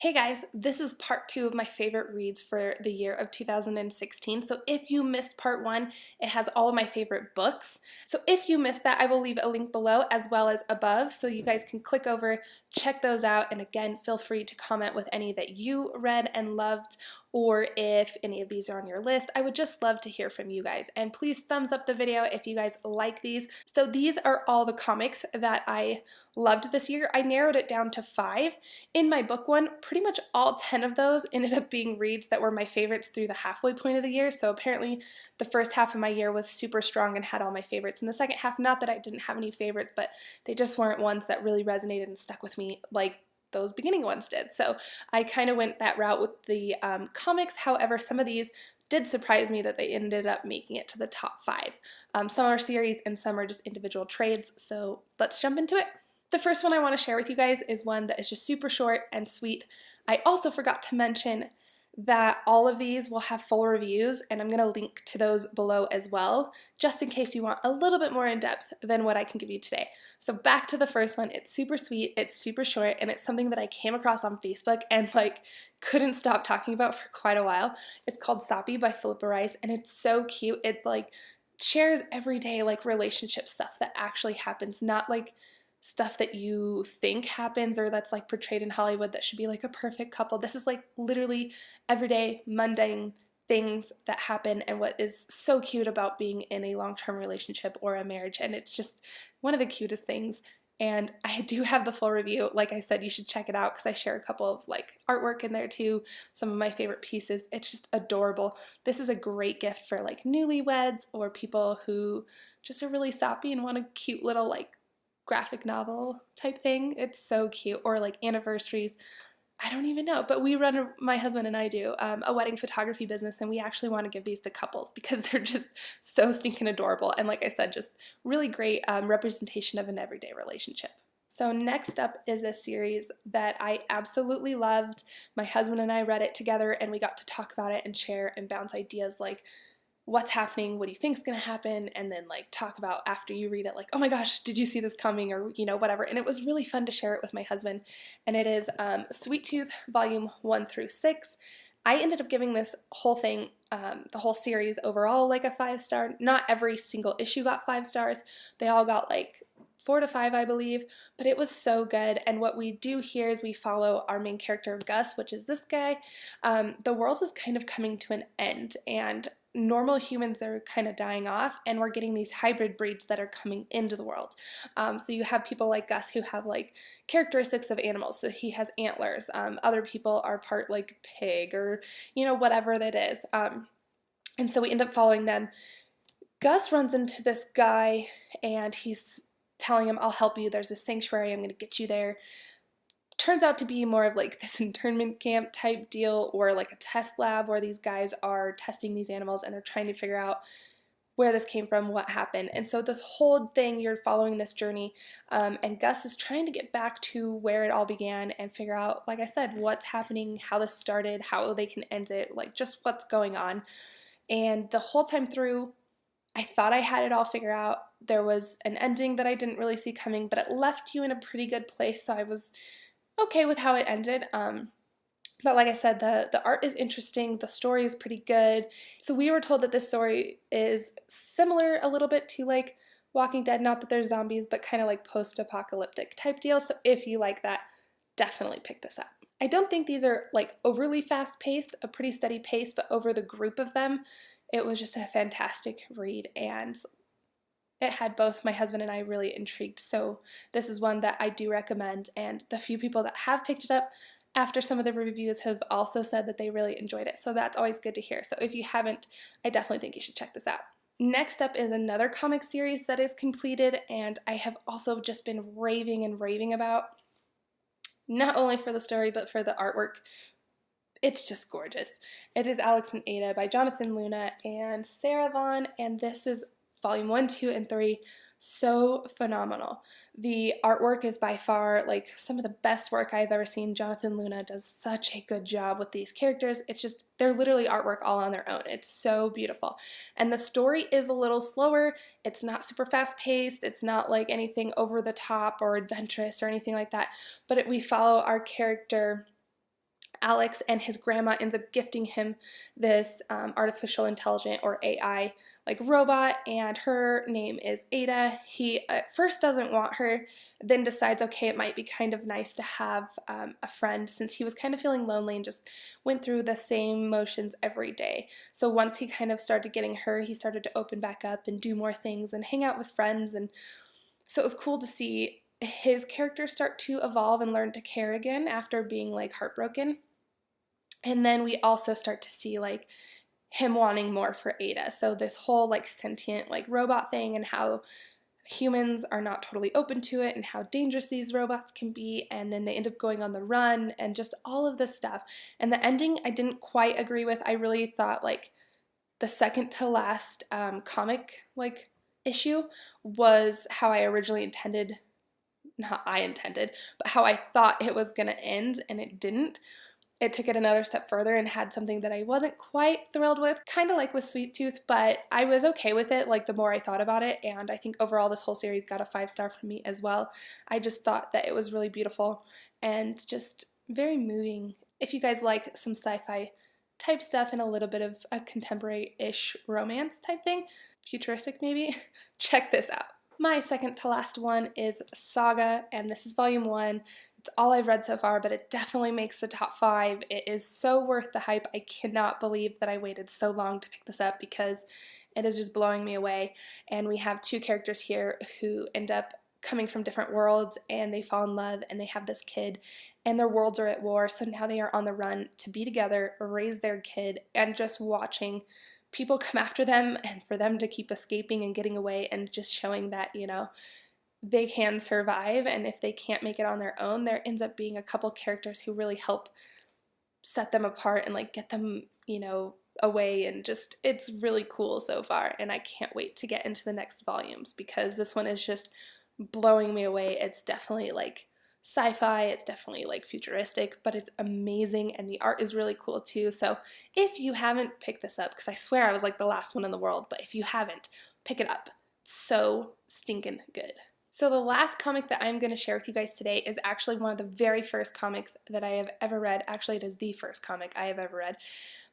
Hey guys, this is part 2 of my favorite reads for the year of 2016. So if you missed part 1, it has all of my favorite books. So if you missed that, I will leave a link below as well as above so you guys can click over, check those out, and again, feel free to comment with any that you read and loved, or if any of these are on your list. I would just love to hear from you guys. And please thumbs up the video if you guys like these. So these are all the comics that I loved this year. I narrowed it down to 5. In my book one, pretty much all 10 of those ended up being reads that were my favorites through the halfway point of the year. So apparently the first half of my year was super strong and had all my favorites. And the second half, not that I didn't have any favorites, but they just weren't ones that really resonated and stuck with me like those beginning ones did. So I kind of went that route with the comics. However, some of these did surprise me that they ended up making it to the top 5. Some are series and some are just individual trades. So let's jump into it. The first one I want to share with you guys is one that is just super short and sweet. I also forgot to mention that all of these will have full reviews, and I'm going to link to those below as well, just in case you want a little bit more in depth than what I can give you today. So back to the first one. It's super sweet, it's super short, and it's something that I came across on Facebook and couldn't stop talking about for quite a while. It's called Sappy by Philippa Rice, and it's so cute. It shares everyday relationship stuff that actually happens, not stuff that you think happens or that's portrayed in Hollywood that should be a perfect couple. This is literally everyday mundane things that happen, and what is so cute about being in a long-term relationship or a marriage, and it's just one of the cutest things. And I do have the full review. Like I said, you should check it out because I share a couple of artwork in there too, some of my favorite pieces. It's just adorable. This is a great gift for newlyweds or people who just are really sappy and want a cute little graphic novel type thing. It's so cute. Or anniversaries. I don't even know, but we run, my husband and I do, a wedding photography business, and we actually want to give these to couples because they're just so stinking adorable, and like I said, just really great representation of an everyday relationship. So next up is a series that I absolutely loved. My husband and I read it together, and we got to talk about it and share and bounce ideas what's happening, what do you think is going to happen, and then talk about after you read it oh my gosh, did you see this coming, or whatever. And it was really fun to share it with my husband. And it is Sweet Tooth volume 1 through 6. I ended up giving this whole thing, the whole series overall, a 5-star. Not every single issue got 5 stars. They all got 4 to 5, I believe, but it was so good. And what we do here is we follow our main character, Gus, which is this guy. The world is kind of coming to an end, and normal humans are kind of dying off, and we're getting these hybrid breeds that are coming into the world. So you have people like Gus who have characteristics of animals. So he has antlers. Other people are part pig or whatever that is. And so we end up following them. Gus runs into this guy, and he's telling him, "I'll help you. There's a sanctuary. I'm going to get you there." Turns out to be more of this internment camp type deal, or a test lab where these guys are testing these animals and they're trying to figure out where this came from, what happened. And so this whole thing, you're following this journey, and Gus is trying to get back to where it all began and figure out, like I said, what's happening, how this started, how they can end it, just what's going on. And the whole time through, I thought I had it all figured out. There was an ending that I didn't really see coming, but it left you in a pretty good place, so I was okay with how it ended. But like I said, the art is interesting, the story is pretty good. So we were told that this story is similar a little bit to Walking Dead, not that there's zombies, but kind of post-apocalyptic type deal. So if you like that, definitely pick this up. I don't think these are overly fast-paced, a pretty steady pace, but over the group of them, it was just a fantastic read, and it had both my husband and I really intrigued. So this is one that I do recommend, and the few people that have picked it up after some of the reviews have also said that they really enjoyed it. So that's always good to hear. So if you haven't, I definitely think you should check this out. Next up is another comic series that is completed, and I have also just been raving and raving about, not only for the story but for the artwork. It's just gorgeous. It is Alex and Ada by Jonathan Luna and Sarah Vaughn, and this is volume 1, 2, and 3. So phenomenal. The artwork is by far some of the best work I've ever seen. Jonathan Luna does such a good job with these characters. It's just, they're literally artwork all on their own. It's so beautiful. And the story is a little slower. It's not super fast paced. It's not anything over the top or adventurous or anything like that. But we follow our character Alex and his grandma ends up gifting him this artificial intelligent, or AI, like robot, and her name is Ada. He at first doesn't want her, then decides, okay, it might be kind of nice to have a friend, since he was kind of feeling lonely and just went through the same motions every day. So once he kind of started getting her, he started to open back up and do more things and hang out with friends, and so it was cool to see his character start to evolve and learn to care again after being like heartbroken. And then we also start to see like him wanting more for Ada. So this whole like sentient like robot thing, and how humans are not totally open to it, and how dangerous these robots can be, and then they end up going on the run, and just all of this stuff. And the ending I didn't quite agree with. I really thought like the second to last comic like issue was how I originally intended, not I intended, but how I thought it was going to end, and it didn't. It took it another step further and had something that I wasn't quite thrilled with, kind of like with Sweet Tooth, but I was okay with it like the more I thought about it, and I think overall this whole series got a 5-star from me as well. I just thought that it was really beautiful and just very moving. If you guys like some sci-fi type stuff and a little bit of a contemporary-ish romance type thing, futuristic maybe, check this out. My second to last one is Saga, and this is volume 1. It's all I've read so far, but it definitely makes the top 5. It is so worth the hype. I cannot believe that I waited so long to pick this up, because it is just blowing me away. And we have 2 characters here who end up coming from different worlds, and they fall in love, and they have this kid, and their worlds are at war, so now they are on the run to be together, raise their kid, and just watching people come after them, and for them to keep escaping and getting away, and just showing that, you know, they can survive, and if they can't make it on their own, there ends up being a couple characters who really help set them apart and like get them, you know, away, and just, it's really cool so far, and I can't wait to get into the next volumes, because this one is just blowing me away. It's definitely like sci-fi, it's definitely like futuristic, but it's amazing, and the art is really cool too. So if you haven't picked this up, because I swear I was like the last one in the world, but if you haven't, pick it up. It's so stinking good. So the last comic that I'm going to share with you guys today is actually one of the very first comics that I have ever read. Actually, it is the first comic I have ever read.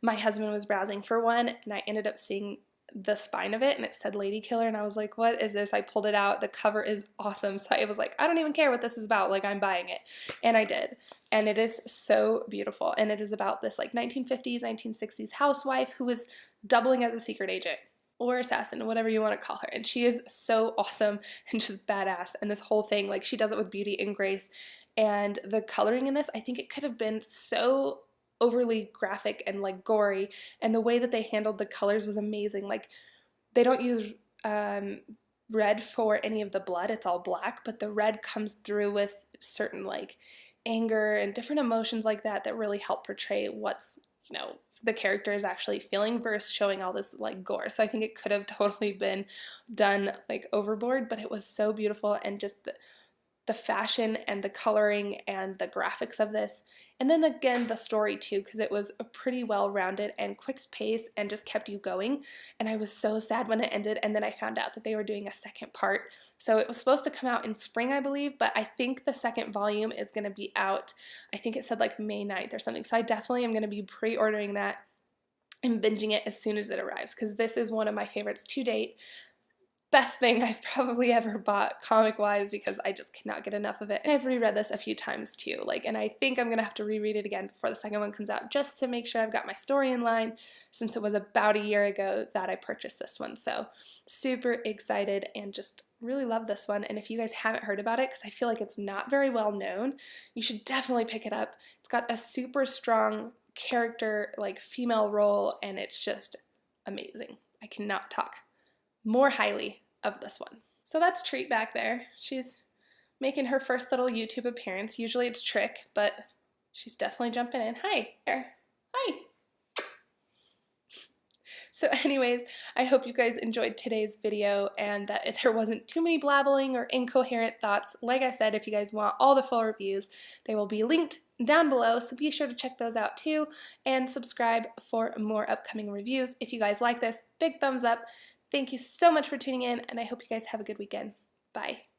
My husband was browsing for one, and I ended up seeing the spine of it, and it said Lady Killer, and I was like, what is this? I pulled it out. The cover is awesome, so I was like, I don't even care what this is about, like, I'm buying it. And I did, and it is so beautiful, and it is about this like 1950s, 1960s housewife who is doubling as a secret agent, or assassin, whatever you want to call her, and she is so awesome and just badass. And this whole thing, like, she does it with beauty and grace, and the coloring in this, I think it could have been so overly graphic and like gory, and the way that they handled the colors was amazing. Like, they don't use red for any of the blood, it's all black, but the red comes through with certain like anger and different emotions like that that really help portray what's, you know, the character is actually feeling, versus showing all this like gore. So I think it could have totally been done like overboard, but it was so beautiful, and just the fashion and the coloring and the graphics of this, and then again the story too, because it was a pretty well-rounded and quick pace and just kept you going. And I was so sad when it ended, and then I found out that they were doing a second part. So it was supposed to come out in spring, I believe, but I think the second volume is going to be out, I think it said like May 9th or something, so I definitely am going to be pre-ordering that and binging it as soon as it arrives, because this is one of my favorites to date. Best thing I've probably ever bought comic-wise, because I just cannot get enough of it. And I've reread this a few times too, like, and I think I'm gonna have to reread it again before the second one comes out, just to make sure I've got my story in line, since it was about a year ago that I purchased this one. So super excited, and just really love this one. And if you guys haven't heard about it, because I feel like it's not very well known, you should definitely pick it up. It's got a super strong character, like female role, and it's just amazing. I cannot talk more highly of this one. So that's Treat back there. She's making her first little YouTube appearance. Usually it's Trick, but she's definitely jumping in. Hi there. Hi. So anyways, I hope you guys enjoyed today's video, and that there wasn't too many blabbling or incoherent thoughts. Like I said, if you guys want all the full reviews, they will be linked down below, so be sure to check those out too, and subscribe for more upcoming reviews. If you guys like this, big thumbs up. Thank you so much for tuning in, and I hope you guys have a good weekend. Bye.